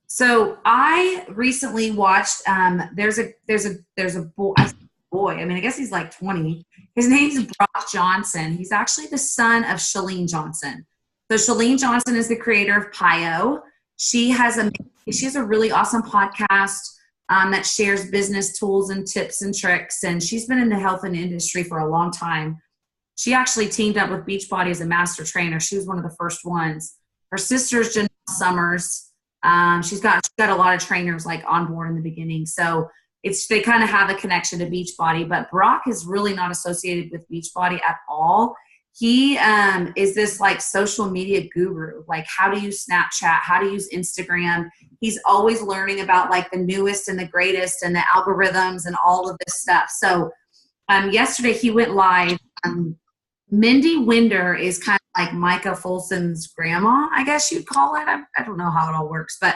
So I recently watched. There's a boy. I mean, I guess he's like 20. His name's Brock Johnson. He's actually the son of Shalene Johnson. So Shalene Johnson is the creator of Pio. She has a she has a really awesome podcast that shares business tools and tips and tricks. And she's been in the health and industry for a long time. She actually teamed up with Beachbody as a master trainer. She was one of the first ones. Her sister's Janelle Summers. She's got a lot of trainers like on board in the beginning. So they kind of have a connection to Beachbody, but Brock is really not associated with Beachbody at all. He is this like social media guru, like how to use Snapchat, how to use Instagram. He's always learning about like the newest and the greatest and the algorithms and all of this stuff. So yesterday he went live. Mindy Winder is kind of like Micah Folsom's grandma, I guess you'd call it. I don't know how it all works, but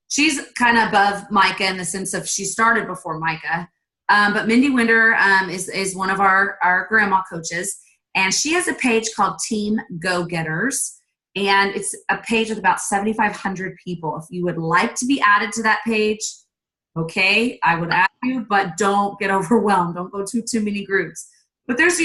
she's kind of above Micah in the sense of she started before Micah. But Mindy Winder is one of our grandma coaches, and she has a page called Team Go-Getters, and it's a page with about 7,500 people. If you would like to be added to that page, okay, I would add you, but don't get overwhelmed. Don't go to too many groups. But there's,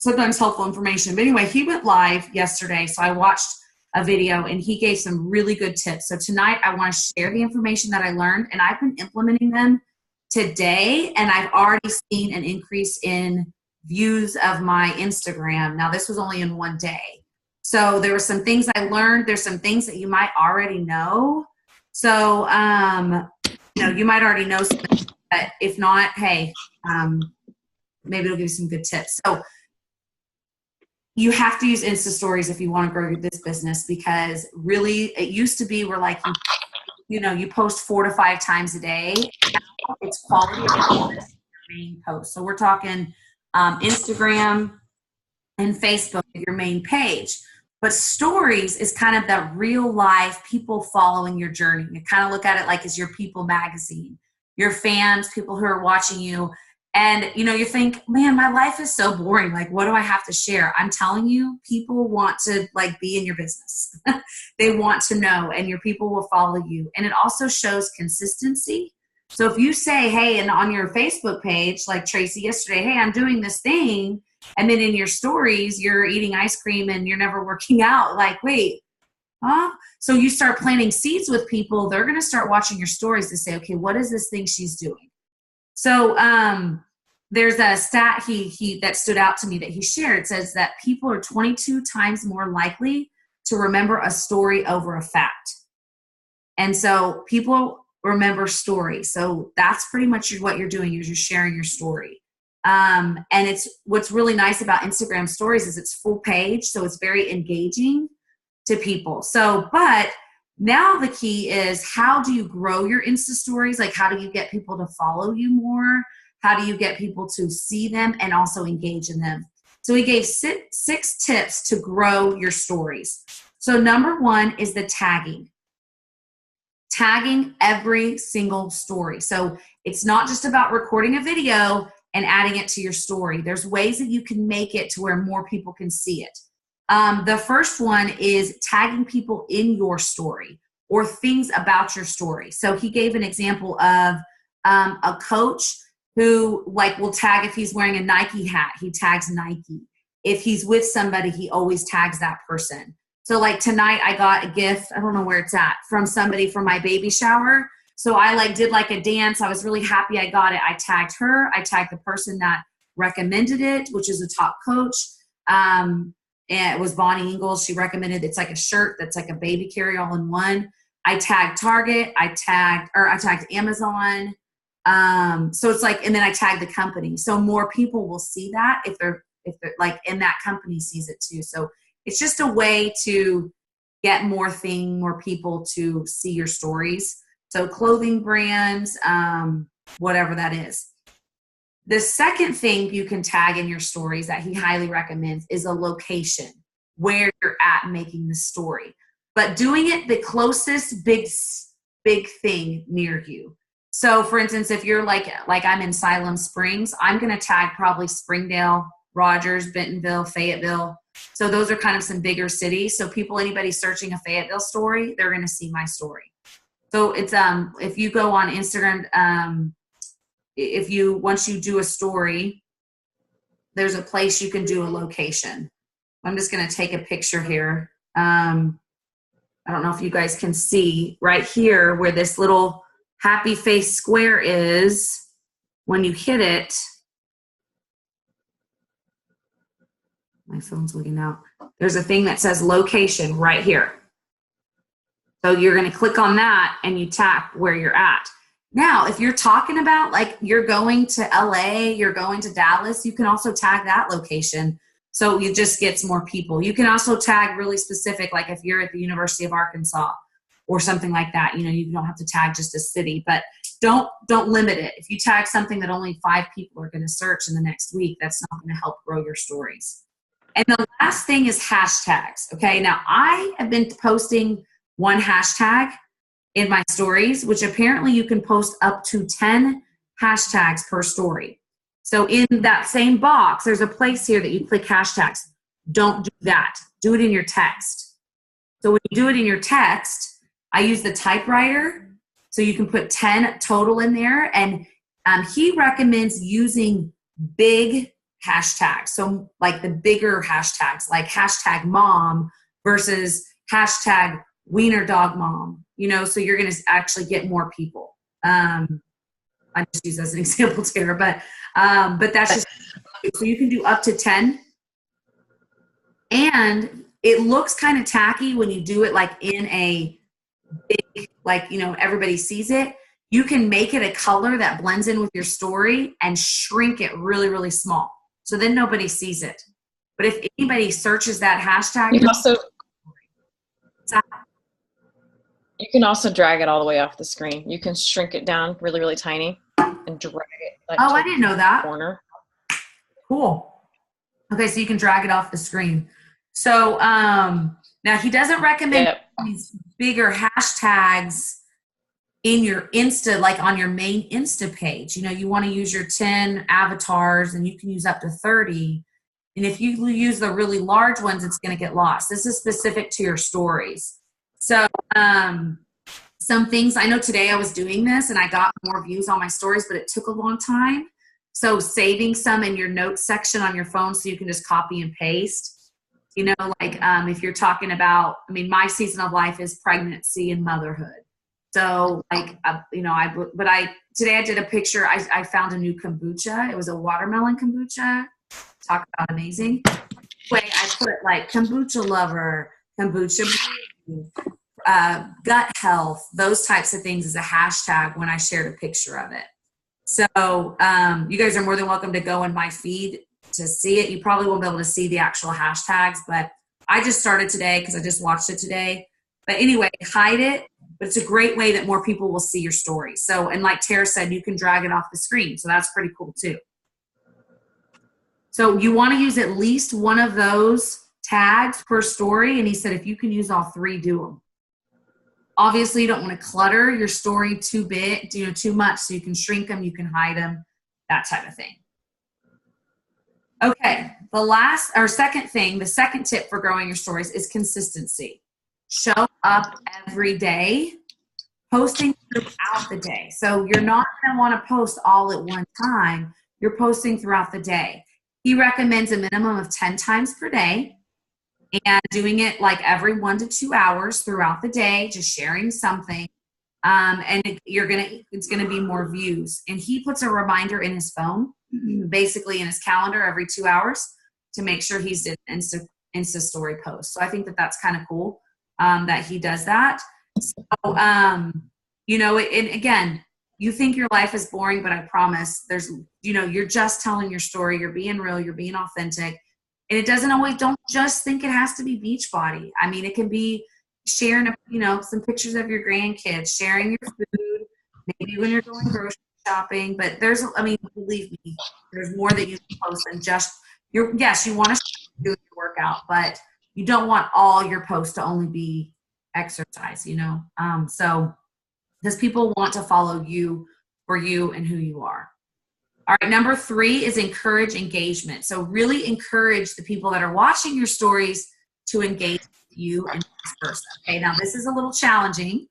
sometimes helpful information. But anyway, he went live yesterday, so I watched a video and he gave some really good tips. So tonight I want to share the information that I learned, and I've been implementing them today, and I've already seen an increase in views of my Instagram. Now this was only in one day. So there were some things I learned. There's some things that you might already know. So, you might already know something, but if not, hey, maybe it'll give you some good tips. So you have to use Insta-Stories if you want to grow this business, because really it used to be where like, you post 4 to 5 times a day. Now it's quality of your main post. So we're talking Instagram and Facebook, your main page. But stories is kind of that real life people following your journey. You kind of look at it like it's your people magazine, your fans, people who are watching you. And, you think, man, my life is so boring. Like, what do I have to share? I'm telling you, people want to like be in your business. They want to know, and your people will follow you. And it also shows consistency. So if you say, hey, and on your Facebook page, like Tracy yesterday, hey, I'm doing this thing. And then in your stories, you're eating ice cream and you're never working out. Like, wait, huh? So you start planting seeds with people. They're going to start watching your stories to say, okay, what is this thing she's doing? So there's a stat he that stood out to me that he shared. It says that people are 22 times more likely to remember a story over a fact. And so people remember stories. So that's pretty much what you're doing. You're just sharing your story. And it's what's really nice about Instagram stories is it's full page. So it's very engaging to people. So, but now the key is, how do you grow your Insta stories? Like, how do you get people to follow you more? How do you get people to see them and also engage in them? So he gave 6 tips to grow your stories. So number 1 is the tagging. Tagging every single story. So it's not just about recording a video and adding it to your story. There's ways that you can make it to where more people can see it. The first one is tagging people in your story or things about your story. So he gave an example of a coach who like will tag if he's wearing a Nike hat, he tags Nike. If he's with somebody, he always tags that person. So like tonight I got a gift, I don't know where it's at, from somebody from my baby shower. So I did a dance. I was really happy I got it. I tagged her. I tagged the person that recommended it, which is a top coach. And it was Bonnie Ingalls. She recommended, it's like a shirt that's like a baby carry all in one. I tagged Target. I tagged Amazon. So it's like, and then I tagged the company. So more people will see that if they're like, and that company sees it too. So it's just a way to get more people to see your stories. So clothing brands, whatever that is. The second thing you can tag in your stories that he highly recommends is a location where you're at making the story, but doing it the closest big thing near you. So for instance, if you're like I'm in Siloam Springs, I'm going to tag probably Springdale, Rogers, Bentonville, Fayetteville. So those are kind of some bigger cities. So anybody searching a Fayetteville story, they're going to see my story. So it's, if you go on Instagram, once you do a story, there's a place you can do a location. I'm just going to take a picture here. I don't know if you guys can see right here where this little happy face square is. When you hit it, my phone's looking out. There's a thing that says location right here. So you're going to click on that and you tap where you're at. Now, if you're talking about like you're going to LA, you're going to Dallas, you can also tag that location. So it just gets more people. You can also tag really specific, like if you're at the University of Arkansas or something like that, you know, you don't have to tag just a city, but don't limit it. If you tag something that only 5 people are going to search in the next week, that's not going to help grow your stories. And the last thing is hashtags. Okay. Now I have been posting one hashtag in my stories, which apparently you can post up to 10 hashtags per story. So in that same box, there's a place here that you click hashtags. Don't do that. Do it in your text. So when you do it in your text, I use the typewriter. So you can put 10 total in there. And he recommends using big hashtags. So like the bigger hashtags, like hashtag mom versus hashtag wiener dog mom, you know, so you're going to actually get more people. I just use as an example, Tara, but that's just, so you can do up to 10. And it looks kind of tacky when you do it like in a big, like, you know, everybody sees it. You can make it a color that blends in with your story and shrink it really, really small. So then nobody sees it. But if anybody searches that hashtag, you can also drag it all the way off the screen. You can shrink it down really, really tiny and drag it. Like I didn't know that. Corner. Cool. Okay, so you can drag it off the screen. So now he doesn't recommend these bigger hashtags in your Insta, like on your main Insta page. You know, you want to use your 10 avatars and you can use up to 30. And if you use the really large ones, it's going to get lost. This is specific to your stories. So some things, I know today I was doing this and I got more views on my stories, but it took a long time. So saving some in your notes section on your phone so you can just copy and paste, you know, like if you're talking about, I mean, my season of life is pregnancy and motherhood. So like, you know, today I did a picture. I found a new kombucha. It was a watermelon kombucha. Talk about amazing. Anyway, I put like kombucha lover, kombucha, gut health, those types of things as a hashtag when I shared a picture of it. So you guys are more than welcome to go in my feed to see it. You probably won't be able to see the actual hashtags, but I just started today because I just watched it today. But anyway, hide it. But it's a great way that more people will see your story. So, and like Tara said, you can drag it off the screen. So that's pretty cool too. So you want to use at least one of those tags per story. And he said, if you can use all 3, do them. Obviously, you don't want to clutter your story too big, you know, too much. So you can shrink them, you can hide them, that type of thing. Okay, the second tip for growing your stories is consistency. Show up every day, posting throughout the day. So you're not going to want to post all at one time. You're posting throughout the day. He recommends a minimum of 10 times per day and doing it like every 1 to 2 hours throughout the day, just sharing something. And it's going to be more views. And he puts a reminder in his phone, basically in his calendar every 2 hours to make sure he's in Insta story post. So I think that that's kind of cool that he does that. So, you know, and again, you think your life is boring, but I promise you're just telling your story. You're being real. You're being authentic. And it doesn't always, don't just think it has to be Beachbody. I mean, it can be sharing, some pictures of your grandkids, sharing your food, maybe when you're going grocery shopping. But believe me, there's more that you can post than just yes, you want to do your workout, but you don't want all your posts to only be exercise, so because people want to follow you for you and who you are. All right, number 3 is encourage engagement. So really encourage the people that are watching your stories to engage with you and vice versa. Okay, now this is a little challenging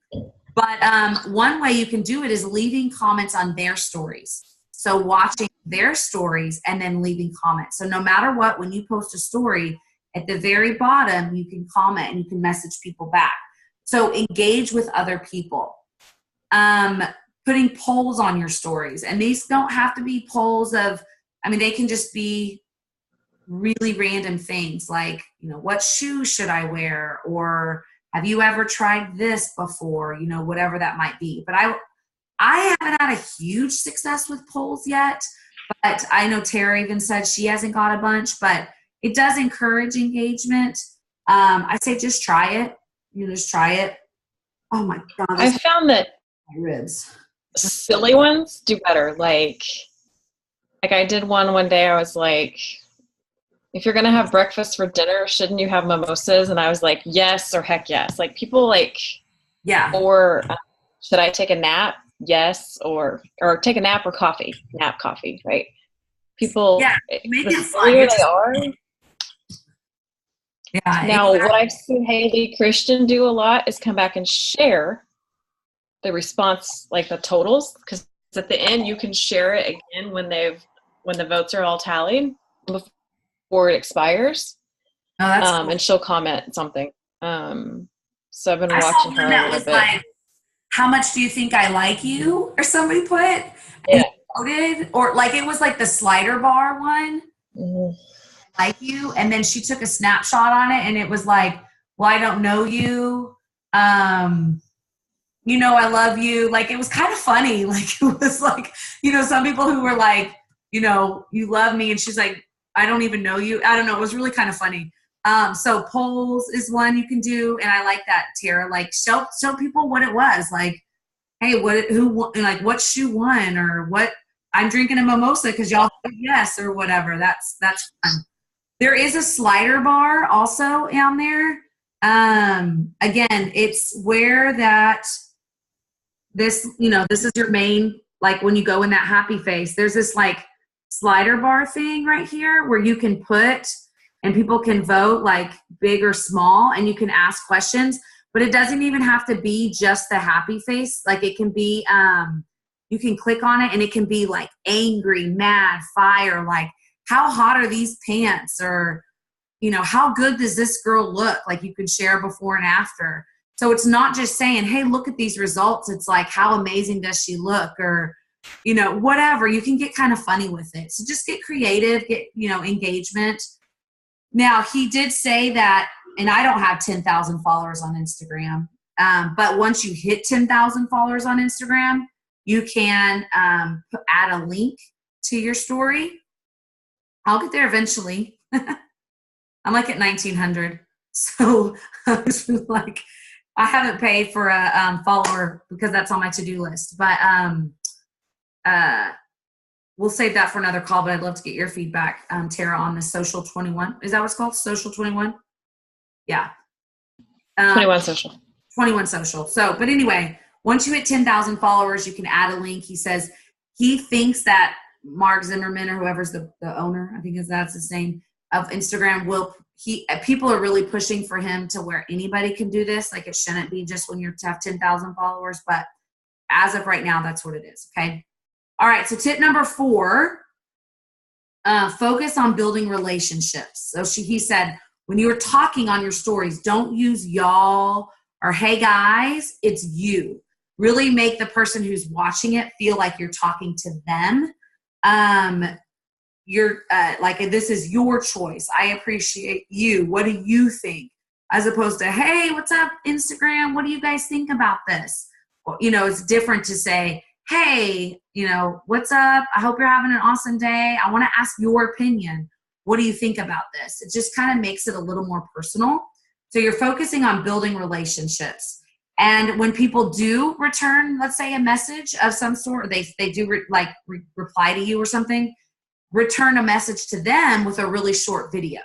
But one way you can do it is leaving comments on their stories. So watching their stories and then leaving comments. So no matter what, when you post a story, at the very bottom, you can comment and you can message people back. So engage with other people. Putting polls on your stories. And these don't have to be polls of, I mean, they can just be really random things like, you know, what shoes should I wear? Or have you ever tried this before? You know, whatever that might be. But I haven't had a huge success with polls yet, but I know Tara even said she hasn't got a bunch, but it does encourage engagement. I say just try it. You just try it. Oh my God. I found that my ribs. Silly ones do better. Like I did one day, I was like, if you're going to have breakfast for dinner, shouldn't you have mimosas? And I was like, yes, or heck yes. Like people like, yeah. Or should I take a nap? Yes. Or take a nap or coffee, nap coffee, right? People, make the it sillier fun. they are. Yeah. Now, what I've seen Haley Christian do a lot is come back and share the response, like the totals, because at the end you can share it again when the votes are all tallied before it expires. Oh, that's cool. And she'll comment something. So I've been watching her a little bit. Like, how much do you think I like you? Or somebody put, and yeah. voted, or like it was like the slider bar one. Mm-hmm. Like you, and then she took a snapshot on it, and it was like, well, I don't know you. You know, I love you. Like, it was kind of funny. Like, it was like, you know, some people who were like, you know, you love me. And she's like, I don't even know you. I don't know. It was really kind of funny. So polls is one you can do. And I like that, Tara. Like, show people what it was. Like, hey, what shoe won, or what, I'm drinking a mimosa because y'all said yes, or whatever. That's fun. There is a slider bar also down there. Again, it's where this is your main, like when you go in that happy face, there's this like slider bar thing right here where you can put, and people can vote like big or small, and you can ask questions, but it doesn't even have to be just the happy face. Like it can be, you can click on it and it can be like angry, mad, fire, like how hot are these pants? Or, you know, how good does this girl look? Like you can share before and after. So it's not just saying, hey, look at these results. It's like, how amazing does she look? Or, you know, whatever. You can get kind of funny with it. So just get creative, get, you know, engagement. Now, he did say that, and I don't have 10,000 followers on Instagram, but once you hit 10,000 followers on Instagram, you can add a link to your story. I'll get there eventually. I'm like at 1,900. So I was like, I haven't paid for a follower because that's on my to-do list. But we'll save that for another call, but I'd love to get your feedback, Tara, on the Social 21. Is that what it's called? Social 21? Yeah. 21 Social. 21 Social. So, but anyway, once you hit 10,000 followers, you can add a link. He says he thinks that Mark Zimmerman, or whoever's the owner, I think that's his name, of Instagram, people are really pushing for him to where anybody can do this. Like it shouldn't be just when you have 10,000 followers, but as of right now, that's what it is. Okay. All right. So tip number 4, focus on building relationships. So he said, when you're talking on your stories, don't use y'all or hey guys, it's you. Really make the person who's watching it feel like you're talking to them. You're like, this is your choice. I appreciate you. What do you think? As opposed to, hey, what's up, Instagram? What do you guys think about this? Well, you know, it's different to say, hey, you know, what's up? I hope you're having an awesome day. I want to ask your opinion. What do you think about this? It just kind of makes it a little more personal. So you're focusing on building relationships. And when people do return, let's say, a message of some sort, or they do reply to you or something, return a message to them with a really short video.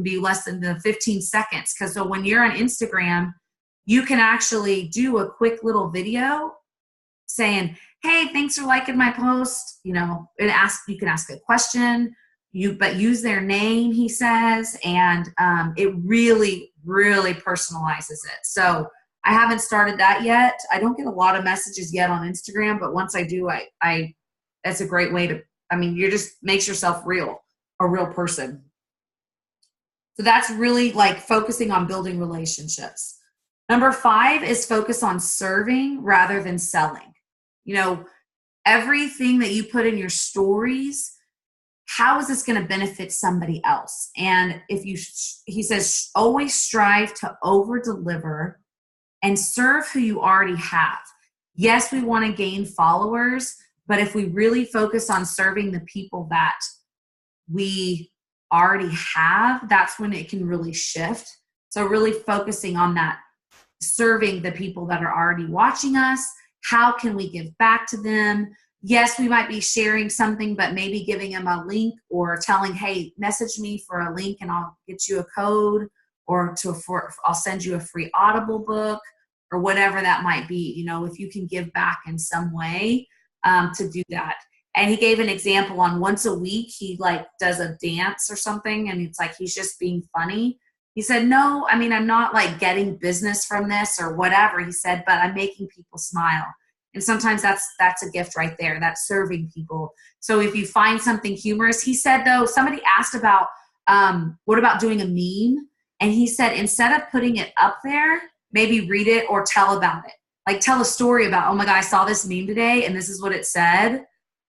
Be less than the 15 seconds. Because so when you're on Instagram, you can actually do a quick little video saying, hey, thanks for liking my post. You know, you can ask a question, but use their name, he says, and it really, really personalizes it. So I haven't started that yet. I don't get a lot of messages yet on Instagram, but once I do, I that's a great way to, I mean, you just makes yourself real, a real person. So that's really like focusing on building relationships. Number 5 is focus on serving rather than selling. You know, everything that you put in your stories, how is this going to benefit somebody else? And if you, he says, always strive to over deliver and serve who you already have. Yes, we want to gain followers, but if we really focus on serving the people that we already have, that's when it can really shift. So really focusing on that, serving the people that are already watching us. How can we give back to them? Yes, we might be sharing something, but maybe giving them a link or telling, hey, message me for a link and I'll get you a code, or I'll send you a free Audible book, or whatever that might be. You know, if you can give back in some way, to do that. And he gave an example on once a week, he like does a dance or something, and it's like he's just being funny. He said, no, I mean, I'm not like getting business from this or whatever. He said, but I'm making people smile. And sometimes that's a gift right there. That's serving people. So if you find something humorous, he said, though, somebody asked about, what about doing a meme? And he said, instead of putting it up there, maybe read it or tell about it. Like tell a story about, oh my God, I saw this meme today and this is what it said.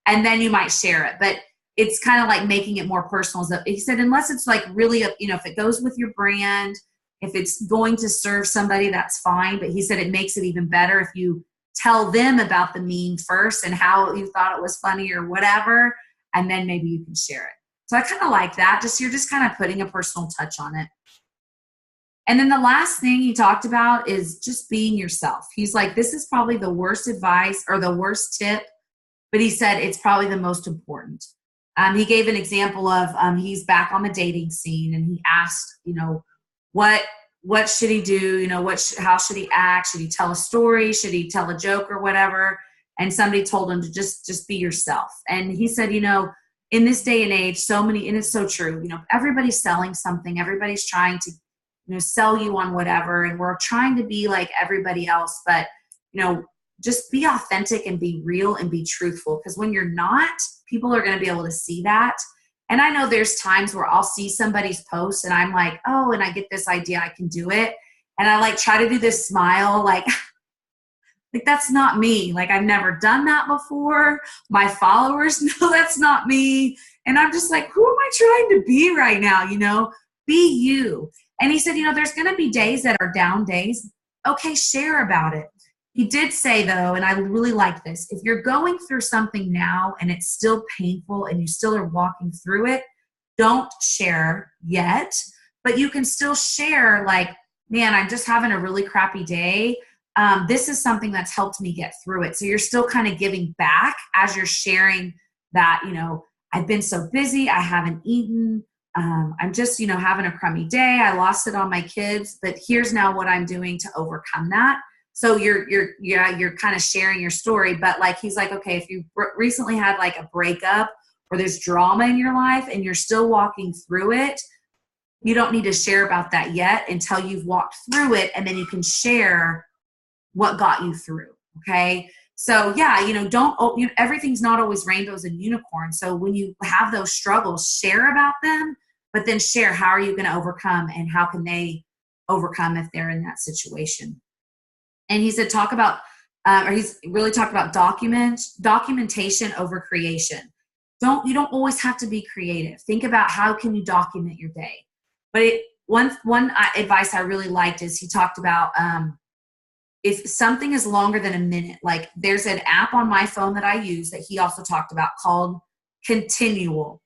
And then you might share it. But it's kind of like making it more personal. So he said, unless it's like really, you know, if it goes with your brand, if it's going to serve somebody, that's fine. But he said it makes it even better if you tell them about the meme first and how you thought it was funny or whatever, and then maybe you can share it. So I kind of like that. Just you're just kind of putting a personal touch on it. And then the last thing he talked about is just being yourself. He's like, this is probably the worst advice or the worst tip, but he said it's probably the most important. He gave an example of he's back on the dating scene, and he asked, you know, what should he do? You know, how should he act? Should he tell a story? Should he tell a joke or whatever? And somebody told him to just be yourself. And he said, you know, in this day and age, so many, and it's so true, you know, everybody's selling something. Everybody's trying to, you know, sell you on whatever. And we're trying to be like everybody else, but, you know, just be authentic and be real and be truthful. Because when you're not, people are going to be able to see that. And I know there's times where I'll see somebody's post and I'm like, oh, and I get this idea, I can do it. And I like try to do this smile, like that's not me. Like I've never done that before. My followers know that's not me. And I'm just like, who am I trying to be right now? You know, be you. And he said, you know, there's going to be days that are down days. Okay, share about it. He did say, though, and I really like this, if you're going through something now and it's still painful and you still are walking through it, don't share yet, but you can still share like, man, I'm just having a really crappy day. This is something that's helped me get through it. So you're still kind of giving back as you're sharing that, you know, I've been so busy, I haven't eaten. I'm just, you know, having a crummy day. I lost it on my kids, but here's now what I'm doing to overcome that. So you're kind of sharing your story, but like, he's like, okay, if you recently had like a breakup or there's drama in your life and you're still walking through it, you don't need to share about that yet until you've walked through it. And then you can share what got you through. Okay. So yeah, you know, everything's not always rainbows and unicorns. So when you have those struggles, share about them, but then share how are you going to overcome and how can they overcome if they're in that situation. And he said, he's really talked about documentation over creation. You don't always have to be creative. Think about how can you document your day. But one advice I really liked is he talked about if something is longer than a minute, like there's an app on my phone that I use that he also talked about called Continual.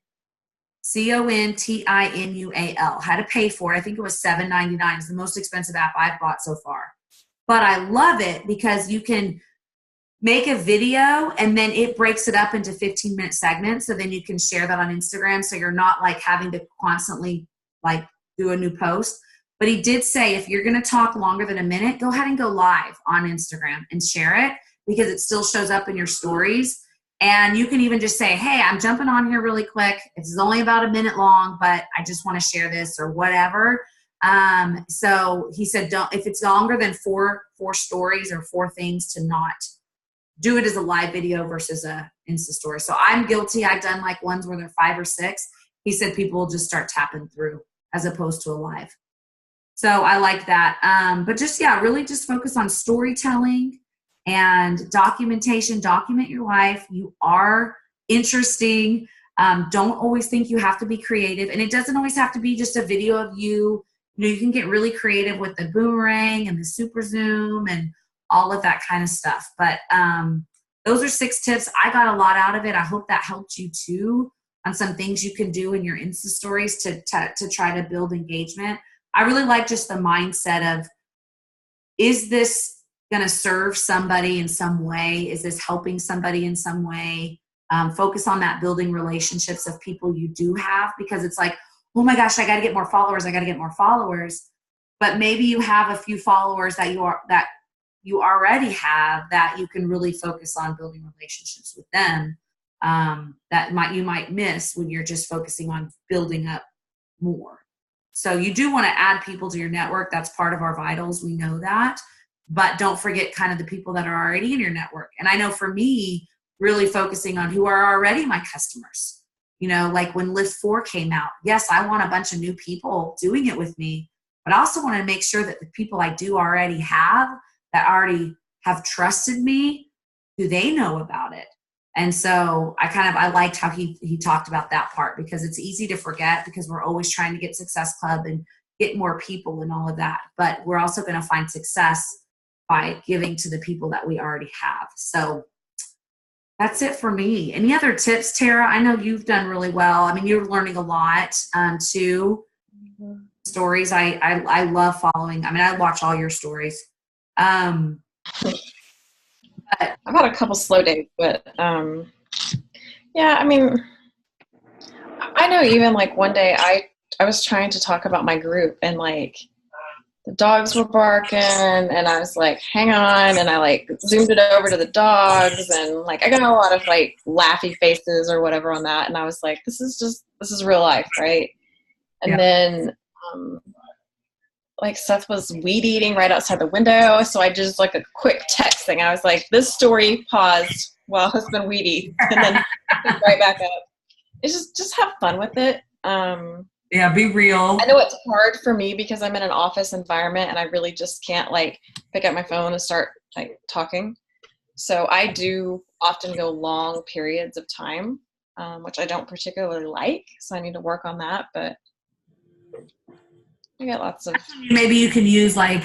Continual. Had to pay for it. I think it was $7.99. It's the most expensive app I've bought so far. But I love it because you can make a video and then it breaks it up into 15-minute segments. So then you can share that on Instagram. So you're not like having to constantly like do a new post. But he did say, if you're going to talk longer than a minute, go ahead and go live on Instagram and share it because it still shows up in your stories. And you can even just say, hey, I'm jumping on here really quick. It's only about a minute long, but I just want to share this or whatever. So he said, don't, if it's longer than four stories or 4 things, to not do it as a live video versus a Insta story. So I'm guilty. I've done like ones where they're 5 or 6. He said people will just start tapping through as opposed to a live. So I like that. But just, yeah, really just focus on storytelling and documentation. Document your life. You are interesting. Don't always think you have to be creative. And it doesn't always have to be just a video of you. You know, you can get really creative with the boomerang and the super zoom and all of that kind of stuff. But those are 6 tips. I got a lot out of it. I hope that helped you too on some things you can do in your Insta stories to try to build engagement. I really like just the mindset of, is this going to serve somebody in some way? Is this helping somebody in some way? Focus on that building relationships of people you do have, because it's like, oh my gosh, I got to get more followers. I got to get more followers. But maybe you have a few followers that you already have that you can really focus on building relationships with them, that you might miss when you're just focusing on building up more. So you do want to add people to your network. That's part of our vitals. We know that. But don't forget kind of the people that are already in your network. And I know for me, really focusing on who are already my customers. You know, like when Lift 4 came out, yes, I want a bunch of new people doing it with me, but I also want to make sure that the people I do already have, that already have trusted me, do they know about it? And so I liked how he talked about that part, because it's easy to forget because we're always trying to get Success Club and get more people and all of that. But we're also going to find success by giving to the people that we already have. So that's it for me. Any other tips, Tara? I know you've done really well. I mean, you're learning a lot too. Mm-hmm. Stories. I love following. I mean, I watch all your stories. I've had a couple slow days, but yeah, I mean, I know even like one day I was trying to talk about my group, and like the dogs were barking, and I was like, hang on, and I like zoomed it over to the dogs, and like I got a lot of like laughy faces or whatever on that, and I was like, this is real life, right? And yeah. Then like Seth was weed eating right outside the window, so I just like a quick text thing. I was like, this story paused while husband weed eats, and then right back up. It's just have fun with it. Yeah, be real. I know it's hard for me because I'm in an office environment and I really just can't like pick up my phone and start like talking. So I do often go long periods of time, which I don't particularly like. So I need to work on that, but I got lots of. Maybe you can use like,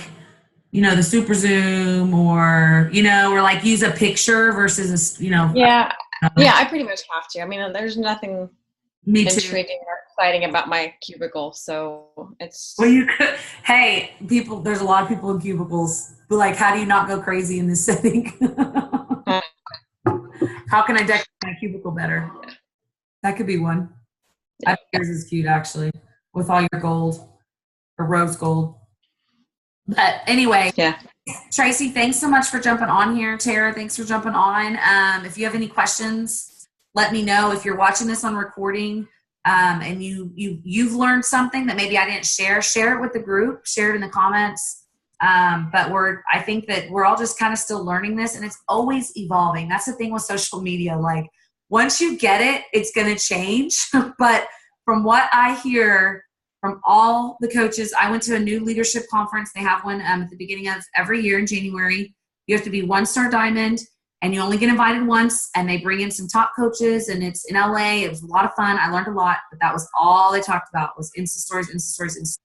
you know, the super zoom, or, you know, or like use a picture versus a, you know. Yeah. Yeah, I pretty much have to. I mean, there's nothing intriguing or exciting about my cubicle, so it's. Well, you could. Hey, people. There's a lot of people in cubicles. But like, how do you not go crazy in this setting? How can I decorate my cubicle better? That could be one. Yeah. I think yours is cute, actually, with all your gold or rose gold. But anyway, yeah. Tracy, thanks so much for jumping on here. Tara, thanks for jumping on. If you have any questions, let me know. If you're watching this on recording and you've learned something that maybe I didn't share it with the group, share it in the comments. But I think that we're all just kind of still learning this, and it's always evolving. That's the thing with social media. Like, once you get it, it's going to change. But from what I hear from all the coaches, I went to a new leadership conference. They have one at the beginning of every year in January. You have to be 1-star diamond, and you only get invited once, and they bring in some top coaches, and it's in LA. It was a lot of fun. I learned a lot, but that was all they talked about was Insta-Stories, Insta-Stories, Insta-Stories.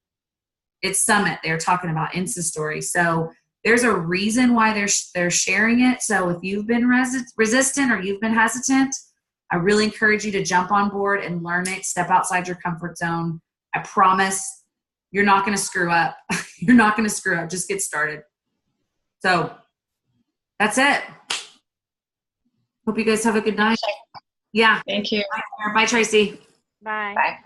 It's Summit. They're talking about Insta-Stories. So there's a reason why they're sharing it. So if you've been resistant or you've been hesitant, I really encourage you to jump on board and learn it. Step outside your comfort zone. I promise you're not going to screw up. You're not going to screw up. Just get started. So that's it. Hope you guys have a good night. Yeah. Thank you. Bye, Tracy. Bye. Bye.